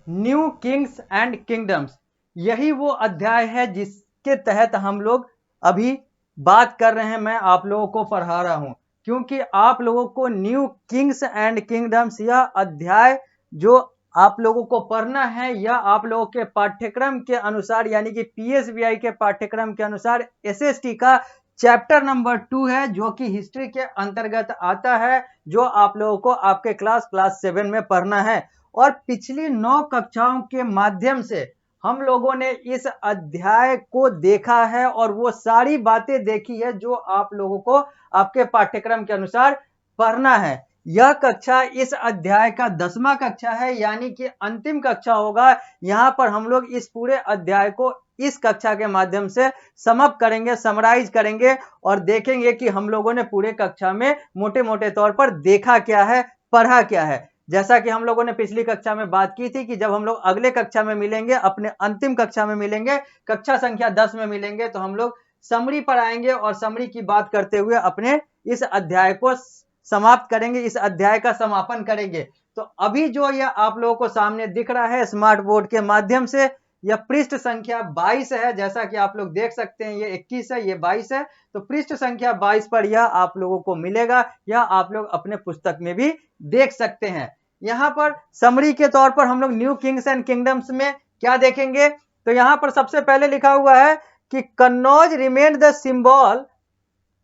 New Kings and kingdoms. यही वो अध्याय है जिसके तहत हम लोग अभी बात कर रहे हैं, मैं आप लोगों को पढ़ा रहा हूं, क्योंकि आप लोगों को न्यू किंग्स एंड किंगडम्स यह अध्याय जो आप लोगों को पढ़ना है, यह आप लोगों के पाठ्यक्रम के अनुसार यानी कि पीएसबीआई के पाठ्यक्रम के अनुसार एसएसटी का चैप्टर नंबर 2 है, जो कि हिस्ट्री के अंतर्गत आता है, जो आप लोगों को आपके क्लास 7 में पढ़ना है। और पिछली 9 कक्षाओं के माध्यम से हम लोगों ने इस अध्याय को देखा है और वो सारी बातें देखी है जो आप लोगों को आपके पाठ्यक्रम के अनुसार पढ़ना है। यह कक्षा इस अध्याय का 10वां कक्षा है, यानी कि अंतिम कक्षा होगा। यहां पर हम लोग इस पूरे अध्याय को इस कक्षा के माध्यम से समाप्त करेंगे, समराइज करेंगे और देखेंगे कि हम लोगों ने पूरे कक्षा में मोटे मोटे तौर पर देखा क्या है, पढ़ा क्या है। जैसा कि हम लोगों ने पिछली कक्षा में बात की थी कि जब हम लोग अगले कक्षा में मिलेंगे, अपने अंतिम कक्षा में मिलेंगे, कक्षा संख्या 10 में मिलेंगे, तो हम लोग समरी पर आएंगे और समरी की बात करते हुए अपने इस अध्याय को समाप्त करेंगे, इस अध्याय का समापन करेंगे। तो अभी जो यह आप लोगों को सामने दिख रहा है स्मार्ट बोर्ड के माध्यम से, यह पृष्ठ संख्या 22 है। जैसा कि आप लोग देख सकते हैं, ये 21 है, ये 22 है। तो पृष्ठ संख्या 22 पर यह आप लोगों को मिलेगा, यह आप लोग अपने पुस्तक में भी देख सकते हैं। यहां पर समरी के तौर पर हम लोग न्यू किंग्स एंड किंगडम्स में क्या देखेंगे, तो यहां पर सबसे पहले लिखा हुआ है कि Kannauj remained the symbol.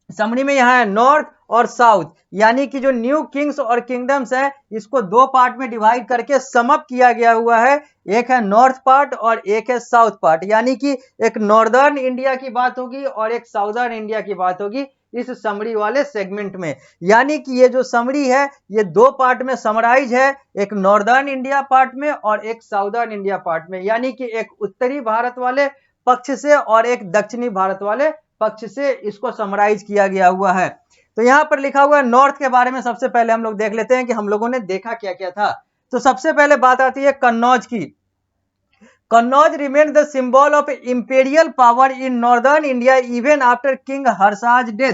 Summary में यहां है नॉर्थ और साउथ, यानी कि जो न्यू किंग्स और किंगडम्स है, इसको दो पार्ट में डिवाइड करके समअप किया गया हुआ है। एक है नॉर्थ पार्ट और एक है साउथ पार्ट, यानी कि एक नॉर्दर्न इंडिया की बात होगी और एक साउदर्न इंडिया की बात होगी इस समरी वाले सेगमेंट में। यानी कि ये जो समरी है ये दो पार्ट में समराइज है, एक नॉर्दर्न इंडिया पार्ट में और एक साउदर्न इंडिया पार्ट में, यानी कि एक उत्तरी भारत वाले पक्ष से और एक दक्षिणी भारत वाले पक्ष से इसको समराइज किया गया हुआ है। तो यहां पर लिखा हुआ है नॉर्थ के बारे में। सबसे पहले हम लोग देख लेते हैं कि हम लोगों ने देखा क्या क्या था। तो सबसे पहले बात आती है कन्नौज की। Kannauj remain the symbol of imperial power in northern India even after king Harsha's death.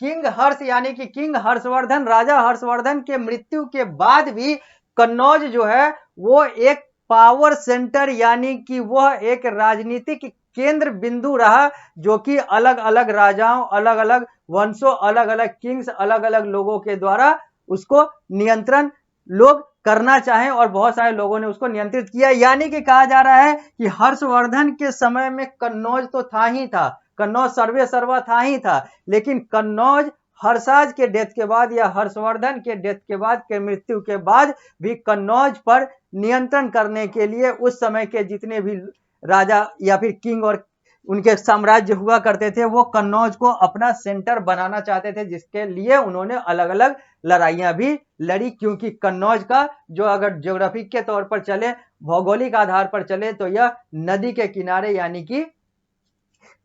King Harsha यानी कि किंग हर्षवर्धन, राजा हर्षवर्धन के मृत्यु के बाद भी कन्नौज जो है वो एक पावर सेंटर यानी कि वह एक राजनीतिक केंद्र बिंदु रहा, जो कि अलग अलग राजाओं, अलग अलग वंशों, अलग अलग किंग्स, अलग अलग लोगों के द्वारा उसको नियंत्रण लोग करना चाहें और बहुत सारे लोगों ने उसको नियंत्रित किया। यानी कि कहा जा रहा है कि हर्षवर्धन के समय में कन्नौज तो था ही था, कन्नौज सर्वे सर्वा था ही था, लेकिन कन्नौज हर्षाज के डेथ के बाद या हर्षवर्धन के डेथ के बाद, के मृत्यु के बाद भी कन्नौज पर नियंत्रण करने के लिए उस समय के जितने भी राजा या फिर किंग और उनके साम्राज्य हुआ करते थे, वो कन्नौज को अपना सेंटर बनाना चाहते थे, जिसके लिए उन्होंने अलग अलग लड़ाइयां भी लड़ी। क्योंकि कन्नौज का जो अगर ज्योग्राफी के तौर पर चले, भौगोलिक आधार पर चले, तो यह नदी के किनारे यानी कि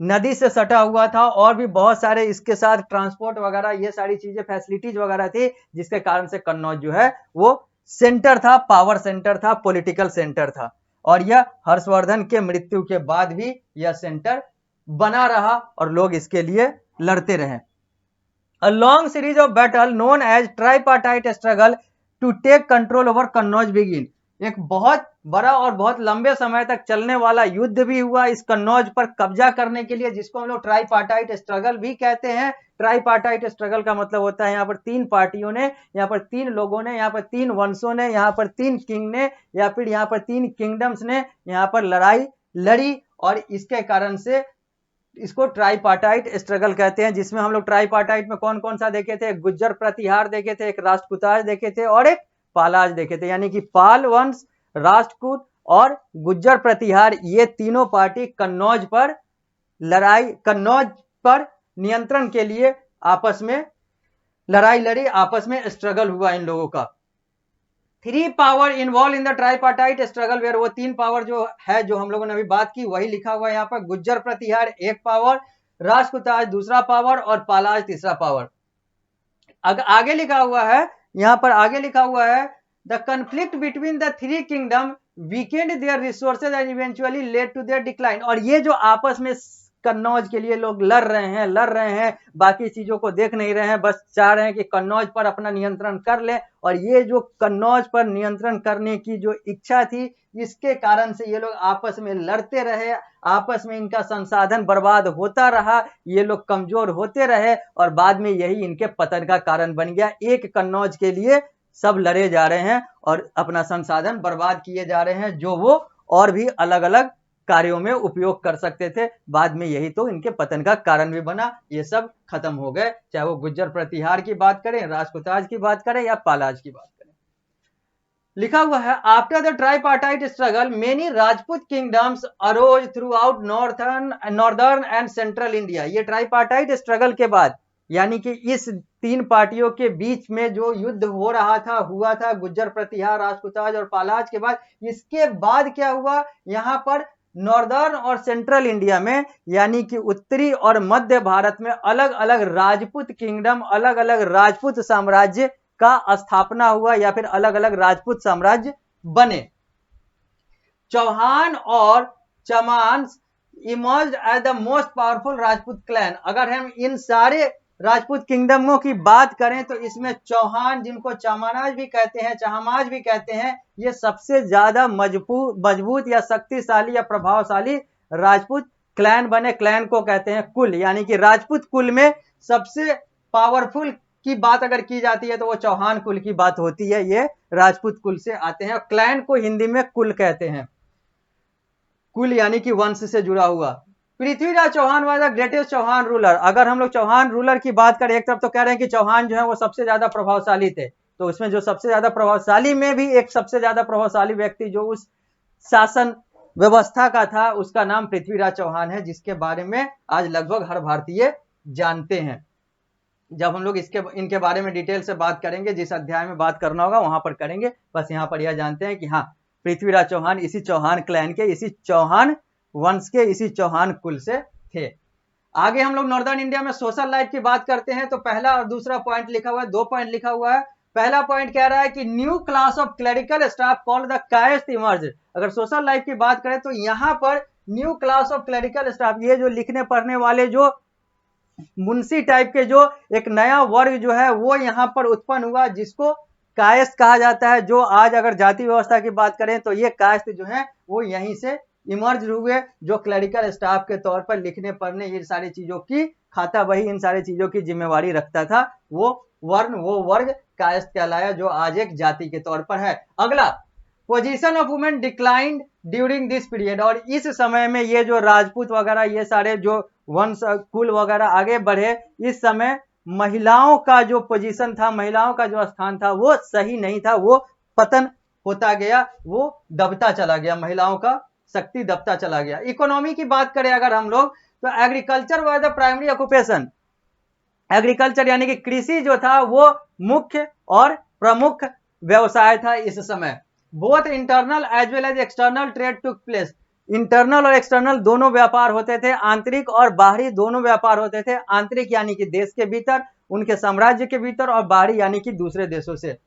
नदी से सटा हुआ था और भी बहुत सारे इसके साथ ट्रांसपोर्ट वगैरह ये सारी चीजें फैसिलिटीज वगैरह थी, जिसके कारण से कन्नौज जो है वो सेंटर था, पावर सेंटर था, पॉलिटिकल सेंटर था। और यह हर्षवर्धन के मृत्यु के बाद भी यह सेंटर बना रहा और लोग इसके लिए लड़ते रहे। A long series of battle known as tripartite struggle to take control over Kannauj begin। एक बहुत बड़ा और बहुत लंबे समय तक चलने वाला युद्ध भी हुआ इस कन्नौज पर कब्जा करने के लिए, जिसको हम लोग ट्राईपार्टाइट स्ट्रगल भी कहते हैं। ट्राईपार्टाइट स्ट्रगल का मतलब होता है यहाँ पर तीन पार्टियों ने, यहाँ पर तीन लोगों ने, यहाँ पर तीन वंशों ने, यहाँ पर तीन किंग ने या फिर यहाँ पर तीन किंगडम्स ने यहाँ पर लड़ाई लड़ी और इसके कारण से इसको ट्राईपार्टाइट स्ट्रगल कहते हैं। जिसमें हम लोग ट्राईपार्टाइट में कौन कौन सा देखे थे, एक गुज्जर प्रतिहार देखे थे, एक राष्ट्रकूटाज देखे थे और एक पालाज देखे थे। यानी कि पाल वंश, राष्ट्रकूट और गुज्जर प्रतिहार, ये तीनों पार्टी कन्नौज पर लड़ाई, कन्नौज पर नियंत्रण के लिए आपस में लड़ाई लड़ी, आपस में स्ट्रगल हुआ इन लोगों का। Three power involve in the tripartite struggle where, वो तीन पावर जो है जो हम लोगों ने अभी बात की वही लिखा हुआ है यहाँ पर। गुज्जर प्रतिहार एक पावर, राष्ट्रकूटाज दूसरा पावर और पालाज तीसरा पावर। आगे लिखा हुआ है, यहाँ पर आगे लिखा हुआ है the conflict between the three kingdom weakened their resources and eventually led to their decline. और ये जो आपस में कन्नौज के लिए लोग लड़ रहे हैं, बाकी चीजों को देख नहीं रहे हैं, बस चाह रहे हैं कि कन्नौज पर अपना नियंत्रण कर ले। और ये जो कन्नौज पर नियंत्रण करने की जो इच्छा थी, इसके कारण से ये लोग आपस में लड़ते रहे, आपस में इनका संसाधन बर्बाद होता रहा, ये लोग कमजोर होते रहे और बाद में यही इनके पतन का कारण बन गया। एक कन्नौज के लिए सब लड़े जा रहे हैं और अपना संसाधन बर्बाद किए जा रहे हैं, जो वो और भी अलग अलग कार्यों में उपयोग कर सकते थे। बाद में यही तो इनके पतन का कारण भी बना। ये सब खत्म हो गए, चाहे वो गुज्जर प्रतिहार की बात करें, राजपूताज की बात करें या पालाज की बात करें। लिखा हुआ है, after the tripartite struggle many Rajput kingdoms arose throughout northern and central India. ये ट्राइपार्टाइट स्ट्रगल के बाद, यानी कि इस तीन पार्टियों के बीच में जो युद्ध हुआ था गुज्जर प्रतिहार, राजपूताज और पालाज के बाद, इसके बाद क्या हुआ, यहां पर नॉर्दर्न और सेंट्रल इंडिया में, यानी कि उत्तरी और मध्य भारत में अलग अलग राजपूत किंगडम, अलग अलग राजपूत साम्राज्य का स्थापना हुआ या फिर अलग अलग राजपूत साम्राज्य बने। चौहान और चमान emerged as the most powerful Rajput clan. अगर हम इन सारे राजपूत किंगडमों की बात करें तो इसमें चौहान, जिनको चमानाज भी कहते हैं, चहमाज भी कहते हैं, ये सबसे ज्यादा मजबूत या शक्तिशाली या प्रभावशाली राजपूत क्लैन बने। क्लैन को कहते हैं कुल, यानी कि राजपूत कुल में सबसे पावरफुल की बात अगर की जाती है तो वो चौहान कुल की बात होती है। ये राजपूत कुल से आते हैं। क्लैन को हिंदी में कुल कहते हैं, कुल यानी कि वंश से जुड़ा हुआ। Prithviraj Chauhan was the greatest Chauhan ruler. अगर हम लोग चौहान रूलर की बात करें, एक तरफ तो कह रहे हैं कि चौहान जो है वो सबसे ज्यादा प्रभावशाली थे, तो उसमें जो सबसे ज्यादा प्रभावशाली में भी एक सबसे ज्यादा प्रभावशाली व्यक्ति जो उस शासन व्यवस्था का था, उसका नाम पृथ्वीराज चौहान है, जिसके बारे में आज लगभग हर भारतीय जानते हैं। जब हम लोग इनके बारे में डिटेल से बात करेंगे, जिस अध्याय में बात करना होगा वहां पर करेंगे। बस यहाँ पर यह जानते हैं कि हाँ, पृथ्वीराज चौहान इसी चौहान क्लैन के, इसी चौहान वंश के, इसी चौहान कुल से थे। आगे हम लोग नॉर्दर्न इंडिया में सोशल लाइफ की बात करते हैं तो पहला और दूसरा पॉइंट लिखा हुआ है, 2 पॉइंट लिखा हुआ है। पहला पॉइंट कह रहा है कि new class of clerical staff called the Kayastha emerge. अगर सोशल लाइफ की बात करें तो यहाँ पर new class of clerical staff, ये जो लिखने पढ़ने वाले जो मुंशी टाइप के, जो एक नया वर्ग जो है वो यहाँ पर उत्पन्न हुआ, जिसको कायस्थ कहा जाता है। जो आज अगर जाति व्यवस्था की बात करें तो ये कायस्थ जो है वो यहीं से इमर्ज हुए, जो क्लरिकल स्टाफ के तौर पर लिखने पढ़ने, ये सारी चीजों की खाता बही, इन सारी चीजों की जिम्मेवारी रखता था। वो वर्ग कायस्थ कहलाया, जो आज एक जाति के तौर पर है। अगला, position of women declined during this period. और इस समय में ये जो राजपूत वगैरह, ये सारे जो वंश कुल वगैरह आगे बढ़े, इस समय महिलाओं का जो पोजीशन था, महिलाओं का जो स्थान था वो सही नहीं था, वो पतन होता गया, वो दबता चला गया, महिलाओं का शक्ति दबता चला गया। इकोनॉमी की बात करें अगर हम लोग, तो agriculture was the primary occupation. Agriculture यानी कि कृषि जो था वो मुख्य और प्रमुख व्यवसाय था इस समय। Both internal as well as external trade took place. Internal और एक्सटर्नल दोनों व्यापार होते थे, आंतरिक और बाहरी दोनों व्यापार होते थे। आंतरिक यानी कि देश के भीतर, उनके साम्राज्य के भीतर, और बाहरी यानी कि दूसरे देशों से।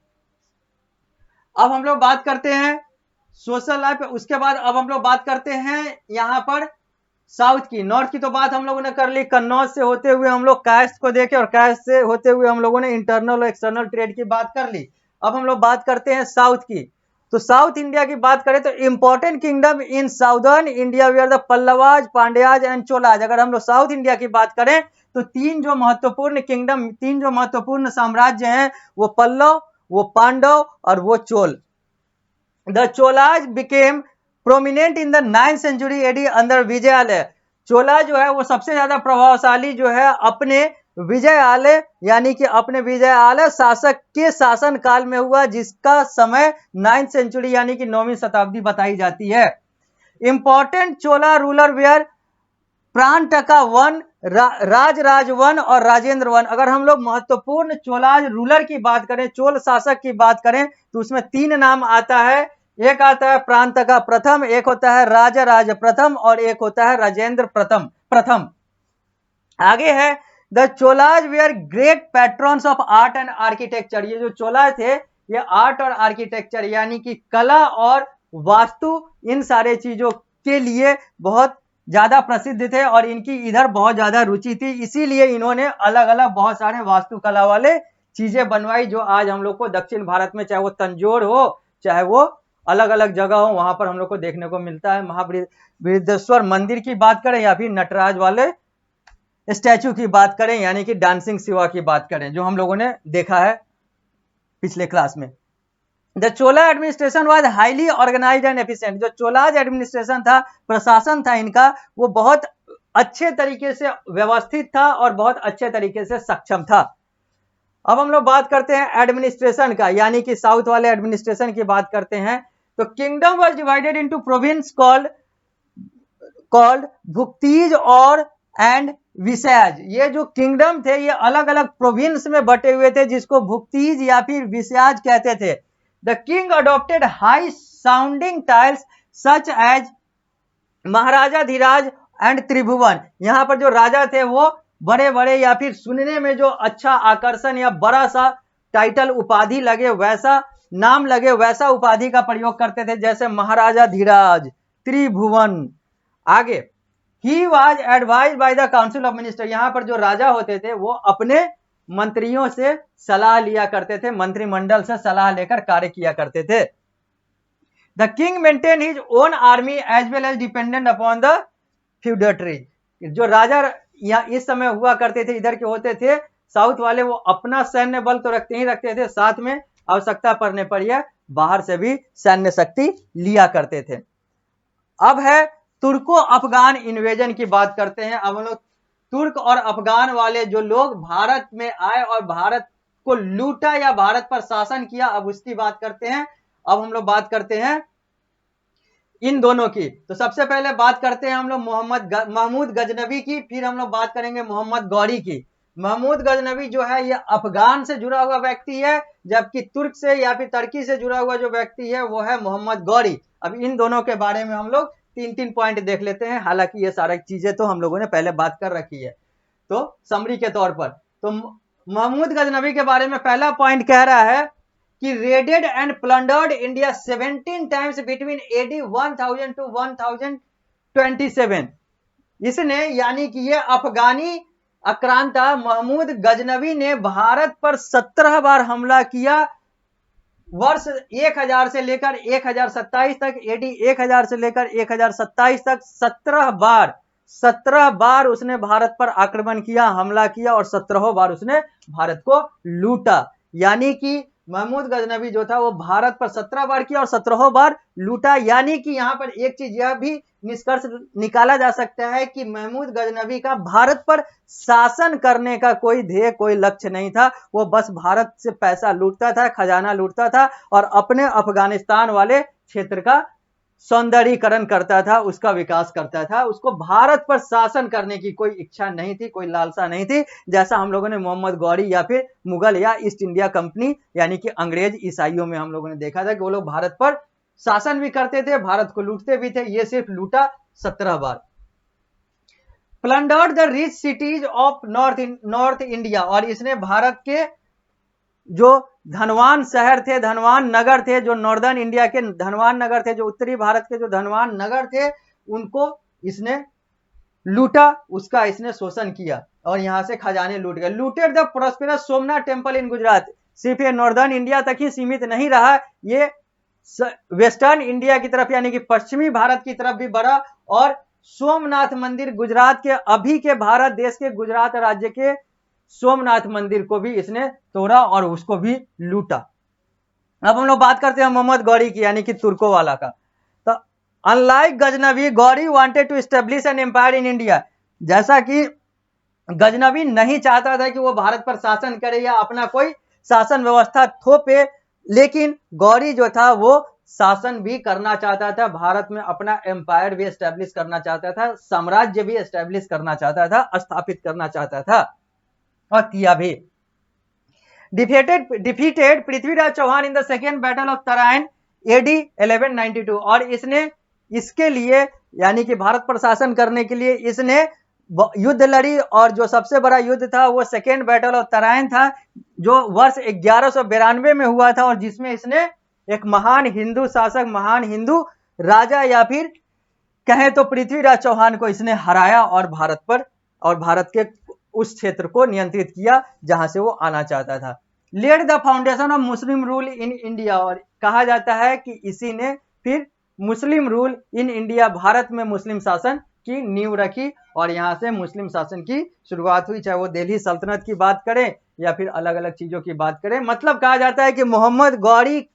अब हम लोग बात करते हैं सोशल लाइफ, उसके बाद अब हम लोग बात करते हैं यहाँ पर साउथ की। नॉर्थ की तो बात हम लोगों ने कर ली, कन्नौज से होते हुए हम लोग कायस्थ को देखे, और कायस्थ से होते हुए हम लोगों ने इंटरनल और एक्सटर्नल ट्रेड की बात कर ली। अब हम लोग बात करते हैं साउथ की। तो साउथ इंडिया की बात करें तो important kingdom in southern India were the Pallavas, Pandyas and Cholas. अगर हम लोग साउथ इंडिया की बात करें तो तीन जो महत्वपूर्ण किंगडम, तीन जो महत्वपूर्ण साम्राज्य हैं, वो पल्लव, वो पांडव और वो Chola. The Cholas became prominent in the 9th century AD under Vijayalaya. Chola जो है वो सबसे ज्यादा प्रभावशाली जो है अपने विजयालय, यानी कि अपने विजयालय शासक के शासन काल में हुआ, जिसका समय 9th century यानी कि 9वीं शताब्दी बताई जाती है। Important Chola ruler were Parantaka one, Rajaraja one और राजेंद्र वन। अगर हम लोग महत्वपूर्ण चोलाज रूलर की बात करें, चोल शासक की बात करें, तो उसमें 3 नाम आता है। एक आता है प्रांतका प्रथम, एक होता है राजराज प्रथम और एक होता है राजेंद्र प्रथम। आगे है the Cholas were great patrons of art and architecture. ये जो चोलाज थे ये आर्ट और आर्किटेक्चर यानी कि कला और वास्तु, इन सारे चीजों के लिए बहुत ज्यादा प्रसिद्ध थे और इनकी इधर बहुत ज्यादा रुचि थी, इसीलिए इन्होंने अलग अलग बहुत सारे वास्तुकला वाले चीजें बनवाई जो आज हम लोग को दक्षिण भारत में, चाहे वो तंजौर हो चाहे वो अलग अलग जगह हो, वहां पर हम लोग को देखने को मिलता है। महाबृहदेश्वर मंदिर की बात करें या फिर नटराज वाले स्टैचू की बात करें, यानी कि डांसिंग शिवा की बात करें, जो हम लोगों ने देखा है पिछले क्लास में। The Chola administration was highly organised and efficient. जो चोलाज एडमिनिस्ट्रेशन था, प्रशासन था इनका, वो बहुत अच्छे तरीके से व्यवस्थित था और बहुत अच्छे तरीके से सक्षम था। अब हम लोग बात करते हैं एडमिनिस्ट्रेशन का, यानी कि साउथ वाले एडमिनिस्ट्रेशन की बात करते हैं। तो kingdom was divided into province called bhuktis और एंड विसैज। ये जो किंगडम थे ये अलग अलग प्रोविंस में बटे हुए थे, जिसको भुक्तीज या फिर विसैज कहते थे। The king adopted high sounding titles such as Maharaja dhiraj and Tribhuvan. यहां पर जो राजा थे वो बड़े बड़े या फिर सुनने में जो अच्छा आकर्षण या बड़ा सा टाइटल उपाधि लगे, वैसा नाम लगे, वैसा उपाधि का प्रयोग करते थे, जैसे महाराजा धीराज, त्रिभुवन। आगे, he was advised by the council of minister. यहां पर जो राजा होते थे वो अपने मंत्रियों से सलाह लिया करते थे, मंत्रिमंडल से सलाह लेकर कार्य किया करते थे। The king maintain his own army as well as dependent upon the feudatory. जो राजा या इस समय हुआ करते थे, इधर के होते थे साउथ वाले, वो अपना सैन्य बल तो रखते ही रखते थे, साथ में आवश्यकता पड़ने पर यह बाहर से भी सैन्य शक्ति लिया करते थे। अब है तुर्को अफगान इन्वेजन की बात करते हैं। अब हम लोग तुर्क और अफगान वाले जो लोग भारत में आए और भारत को लूटा या भारत पर शासन किया, अब उसकी बात करते हैं। अब हम लोग बात करते हैं इन दोनों की। तो सबसे पहले बात करते हैं हम लोग महमूद गजनवी की, फिर हम लोग बात करेंगे मोहम्मद गौरी की। महमूद गजनवी जो है ये अफगान से जुड़ा हुआ व्यक्ति है, जबकि तुर्क से या फिर तुर्की से जुड़ा हुआ जो व्यक्ति है वो है मोहम्मद गौरी। अब इन दोनों के बारे में हम लोग तीन तीन पॉइंट देख लेते हैं, हालांकि ये सारी चीजें तो हम लोगों ने पहले बात कर रखी है। तो समरी के तौर पर तो महमूद गजनवी के बारे में पहला पॉइंट कह रहा है कि raided and plundered India 17 times between AD 1000 to 1027। इसने, यानी कि ये अफगानी आक्रांता महमूद गजनवी ने भारत पर 17 बार हमला किया। वर्ष 1000 से लेकर 1027 तक, एडी 1000 से लेकर 1027 तक 17 बार उसने भारत पर आक्रमण किया, हमला किया और 17 बार उसने भारत को लूटा। यानी कि महमूद गजनवी जो था वो भारत पर 17 बार किया और 17 बार लूटा। यानी कि यहां पर एक चीज यह भी निष्कर्ष निकाला जा सकता है कि महमूद गजनवी का भारत पर शासन करने का कोई ध्येय, कोई लक्ष्य नहीं था। वो बस भारत से पैसा लूटता था, खजाना लूटता था और अपने अफगानिस्तान वाले क्षेत्र का सौंदर्यीकरण करता था, उसका विकास करता था। उसको भारत पर शासन करने की कोई इच्छा नहीं थी, कोई लालसा नहीं थी, जैसा हम लोगों ने मोहम्मद गौरी या फिर मुगल या ईस्ट इंडिया कंपनी यानी कि अंग्रेज ईसाइयों में हम लोगों ने देखा था कि वो लोग भारत पर शासन भी करते थे, भारत को लूटते भी थे। ये सिर्फ लूटा 17 बार। Plundered the rich cities of north India, और इसने भारत के जो धनवान शहर थे, धनवान नगर थे, जो नॉर्दर्न इंडिया के धनवान नगर थे, जो उत्तरी भारत के जो धनवान नगर थे, उनको इसने लूटा, उसका इसने शोषण किया और यहां से खजाने लूट गए। Looted the prosperous Somnath temple in Gujarat. सिर्फ ये नॉर्दर्न इंडिया तक ही सीमित नहीं रहा, ये वेस्टर्न इंडिया की तरफ यानी कि पश्चिमी भारत की तरफ भी बढ़ा और सोमनाथ मंदिर गुजरात के, अभी के भारत देश के गुजरात राज्य के सोमनाथ मंदिर को भी इसने तोड़ा और उसको भी लूटा। अब हम लोग बात करते हैं मोहम्मद गौरी की, यानी कि तुर्कों वाला का। तो unlike Ghaznavi, Ghori wanted to establish an empire in India. जैसा कि गजनवी नहीं चाहता था कि वो भारत पर शासन करे या अपना कोई शासन व्यवस्था थोपे, लेकिन गौरी जो था वो शासन भी करना चाहता था, भारत में अपना एम्पायर भी एस्टेब्लिश करना चाहता था, साम्राज्य भी एस्टेब्लिश करना चाहता था, स्थापित करना चाहता था और किया भी। Defeated Prithviraj Chauhan in the second battle of Tarain AD 1192, और इसने इसके लिए यानी कि भारत पर शासन करने के लिए इसने युद्ध लड़ी और जो सबसे बड़ा युद्ध था वो सेकेंड बैटल ऑफ तराइन था, जो वर्ष 1192 में हुआ था और जिसमें इसने एक महान हिंदू शासक, महान हिंदू राजा या फिर कहें तो पृथ्वीराज चौहान को इसने हराया और भारत के उस क्षेत्र को नियंत्रित किया जहां से वो आना चाहता था। Led the foundation of Muslim rule in India, और कहा जाता है कि इसी ने फिर Muslim rule in India, Bharat में मुस्लिम शासन की नींव रखी और यहाँ से मुस्लिम शासन की शुरुआत हुई, चाहे वो दिल्ली सल्तनत की बात करें या फिर अलग अलग चीजों की बात करें। मतलब कहा जाता है कि मोहम्मद गौरी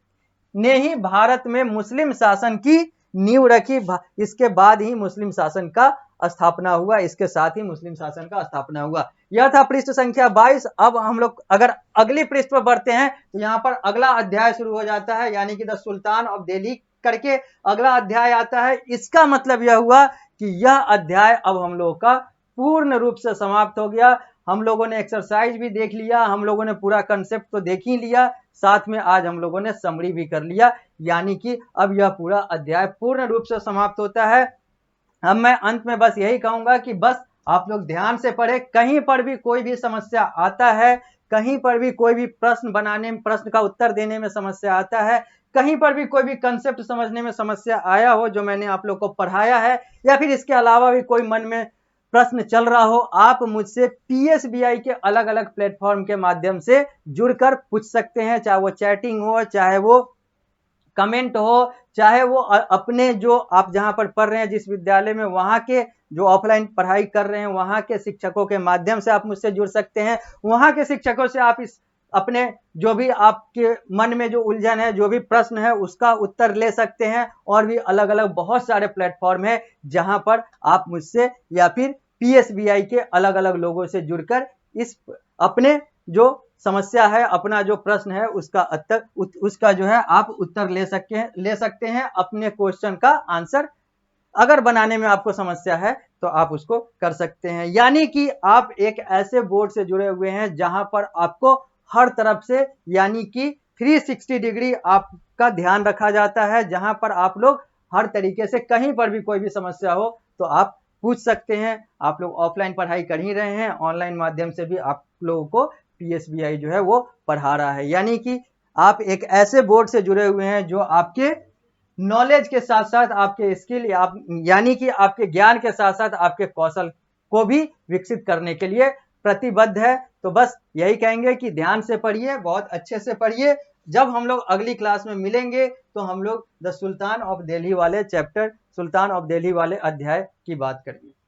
ने ही भारत में मुस्लिम शासन की नींव रखी, इसके बाद ही मुस्लिम शासन का स्थापना हुआ, इसके साथ ही मुस्लिम शासन का स्थापना हुआ। यह था पृष्ठ संख्या 22। अब हम लोग अगर अगली पृष्ठ पर बढ़ते हैं तो यहाँ पर अगला अध्याय शुरू हो जाता है, यानी कि द सुल्तान ऑफ दिल्ली करके अगला अध्याय आता है। इसका मतलब यह हुआ कि यह अध्याय अब हम लोगों का पूर्ण रूप से समाप्त हो गया। हम लोगों ने एक्सरसाइज भी देख लिया, हम लोगों ने पूरा कंसेप्ट तो देख ही लिया, साथ में आज हम लोगों ने समरी भी कर लिया, यानी कि अब यह पूरा अध्याय पूर्ण रूप से समाप्त होता है। अब मैं अंत में बस यही कहूंगा कि बस आप लोग ध्यान से पढ़े, कहीं पर भी कोई भी समस्या आता है, कहीं पर भी कोई भी प्रश्न बनाने में, प्रश्न का उत्तर देने में समस्या आता है, कहीं पर भी कोई भी कंसेप्ट समझने में समस्या आया हो जो मैंने आप लोग को पढ़ाया है, या फिर इसके अलावा भी कोई मन में प्रश्न चल रहा हो, आप मुझसे पीएसबीआई के अलग अलग प्लेटफॉर्म के माध्यम से जुड़कर पूछ सकते हैं, चाहे वो चैटिंग हो, चाहे वो कमेंट हो, चाहे वो अपने जो आप जहां पर पढ़ रहे हैं जिस विद्यालय में, वहां के जो ऑफलाइन पढ़ाई कर रहे हैं वहां के शिक्षकों के माध्यम से आप मुझसे जुड़ सकते हैं। वहां के शिक्षकों से आप इस अपने जो भी आपके मन में जो उलझन है, जो भी प्रश्न है, उसका उत्तर ले सकते हैं। और भी अलग अलग बहुत सारे प्लेटफॉर्म है जहां पर आप मुझसे या फिर पीएसबीआई के अलग अलग लोगों से जुड़कर इस अपने जो समस्या है, अपना जो प्रश्न है, उसका जो है आप उत्तर ले सकते हैं। अपने क्वेश्चन का आंसर अगर बनाने में आपको समस्या है तो आप उसको कर सकते हैं। यानी कि आप एक ऐसे बोर्ड से जुड़े हुए हैं जहां पर आपको हर तरफ से, यानी कि 360 डिग्री आपका ध्यान रखा जाता है, जहां पर आप लोग हर तरीके से कहीं पर भी कोई भी समस्या हो तो आप पूछ सकते हैं। आप लोग ऑफलाइन पढ़ाई कर ही रहे हैं, ऑनलाइन माध्यम से भी आप लोगों को पीएसबीआई जो है वो पढ़ा रहा है। यानी कि आप एक ऐसे बोर्ड से जुड़े हुए हैं जो आपके नॉलेज के साथ साथ आपके स्किल, यानी कि आपके ज्ञान के साथ साथ आपके कौशल को भी विकसित करने के लिए प्रतिबद्ध है। तो बस यही कहेंगे कि ध्यान से पढ़िए, बहुत अच्छे से पढ़िए। जब हम लोग अगली क्लास में मिलेंगे तो हम लोग द सुल्तान ऑफ दिल्ली वाले चैप्टर, सुल्तान ऑफ दिल्ली वाले अध्याय की बात करेंगे।